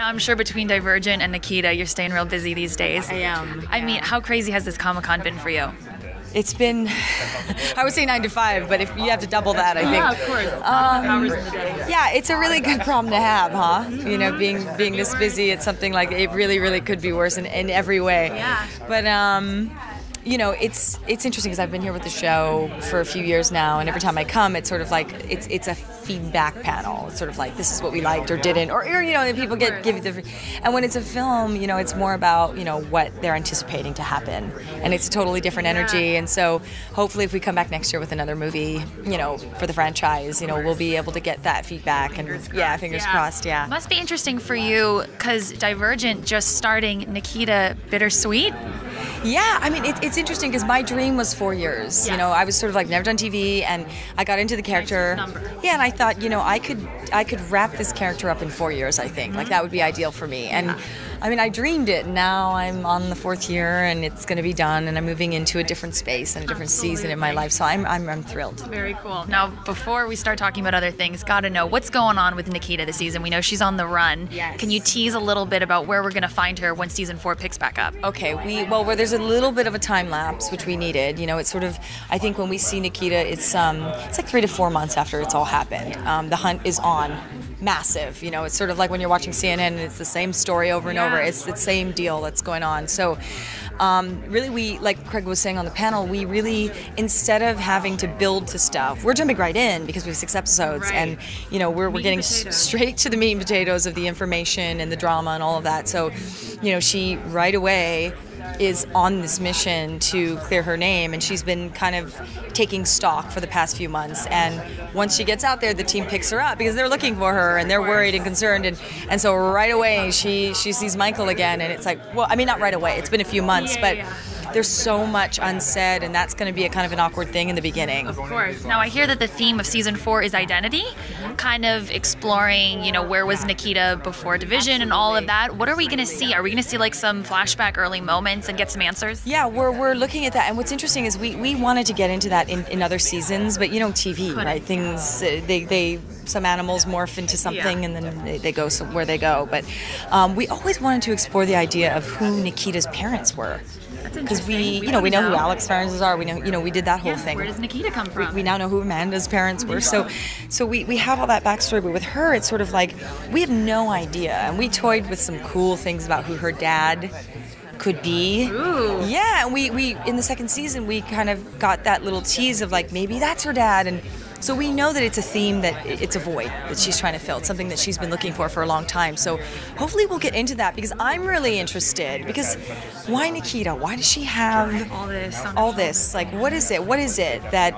Now, I'm sure between Divergent and Nikita, you're staying real busy these days. I am. I mean, how crazy has this Comic-Con been for you? It's been, I would say 9 to 5, but if you have to double that, I think. Yeah, of course. Hours in the day. Yeah, it's a really good problem to have, huh? You know, being this busy, it's something like it really could be worse in every way. Yeah. But you know, it's interesting because I've been here with the show for a few years now, and every time I come, it's sort of like it's a feedback panel. It's sort of like this is what we liked or didn't, or you know, people give the. And when it's a film, you know, it's more about what they're anticipating to happen, and it's a totally different energy. And so hopefully, if we come back next year with another movie, for the franchise, we'll be able to get that feedback. And fingers crossed. Yeah. Must be interesting for you because Divergent just starting Nikita Bittersweet. Yeah, I mean, it's interesting because my dream was 4 years. Yes. I was sort of like never done TV, and I got into the character. Yeah, and I thought, I could wrap this character up in 4 years. I think like that would be ideal for me. And I mean, I dreamed it. Now I'm on the 4th year, and it's going to be done, and I'm moving into a different space and a different season in my life. So I'm thrilled. Very cool. Now, before we start talking about other things, gotta know what's going on with Nikita this season. We know she's on the run. Yes. Can you tease a little bit about where we're going to find her when season 4 picks back up? Okay, where there's a little bit of a time lapse, which we needed. It's sort of, I think when we see Nikita, it's like 3 to 4 months after it's all happened. The hunt is on. Massive, it's sort of like when you're watching CNN and it's the same story over and over. It's the same deal that's going on. So really, we, like Craig was saying on the panel, we really, instead of having to build to stuff, we're jumping right in because we have 6 episodes, and we're getting straight to the meat and potatoes of the information and the drama and all of that. So she right away is on this mission to clear her name, and she's been kind of taking stock for the past few months. And once she gets out there, the team picks her up because they're looking for her and they're worried and concerned. And so right away she sees Michael again, and it's like, well, I mean, not right away. It's been a few months, but there's so much unsaid, and that's going to be a kind of an awkward thing in the beginning. Of course. Now, I hear that the theme of season 4 is identity, kind of exploring, where was Nikita before Division and all of that. What are we going to see? Are we going to see like some flashback early moments and get some answers? Yeah, we're looking at that. And what's interesting is we wanted to get into that in other seasons, but TV, right? Things, they some animals morph into something and then they go where they go. But we always wanted to explore the idea of who Nikita's parents were. Because we know who Alex's parents are. We know, we did that whole thing. Where does Nikita come from? We now know who Amanda's parents were. So we have all that backstory. But with her, it's sort of like we have no idea. And we toyed with some cool things about who her dad could be. Ooh. Yeah, and we in the 2nd season, we kind of got that little tease of like, maybe that's her dad. And so we know that it's a theme, that it's a void that she's trying to fill. It's something that she's been looking for a long time. So hopefully we'll get into that, because I'm really interested. Because why Nikita? Why does she have all this? Like, what is it? What is it that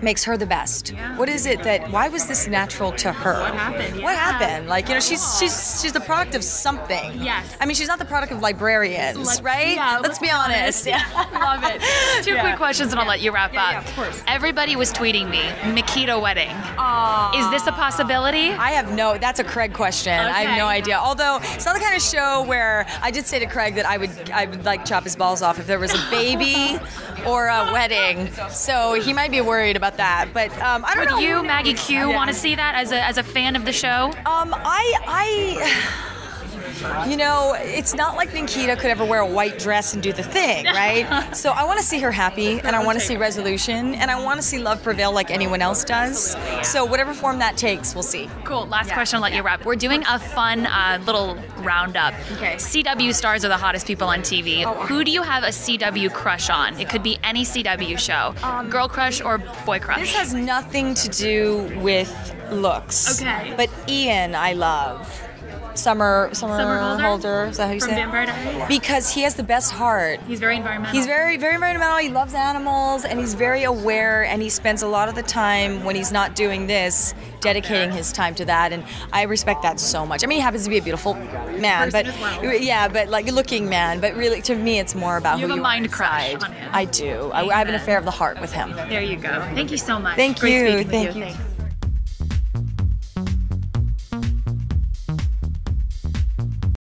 makes her the best? What is it that, why was this natural to her? What happened? What happened? Like, she's the product of something. Yes. I mean, she's not the product of librarians, right? Yeah, let's be honest. Yeah. Love it. Two quick questions and I'll let you wrap up. Yeah, of course. Everybody was tweeting me, Nikita wedding. Aww. Is this a possibility? That's a Craig question. Okay. I have no idea. Although it's not the kind of show where, I did say to Craig that I would like chop his balls off if there was a baby or a wedding. So he might be worried about that. But I don't know. Would you, Maggie Q, want to see that as a fan of the show? It's not like Nikita could ever wear a white dress and do the thing, right? So I want to see her happy, and I want to see resolution, and I want to see love prevail like anyone else does. So whatever form that takes, we'll see. Cool. Last question, I'll let you wrap. We're doing a fun little roundup. Okay. CW stars are the hottest people on TV. Who do you have a CW crush on? It could be any CW show. Girl crush or boy crush? This has nothing to do with looks. Okay. But Ian, I love. Summer Holder, is that how you say it? From Vampire Diaries? Because he has the best heart. He's very environmental. He's very, very environmental. He loves animals, and he's very aware, and he spends a lot of the time when he's not doing this, dedicating his time to that, and I respect that so much. I mean, he happens to be a beautiful man, but like a looking man, but really, to me, it's more about you who have you a mind are crush inside. on him. I do. I have an affair of the heart with him. There you go. Thank you so much. Thank Great you. speaking with Thank you. Thanks.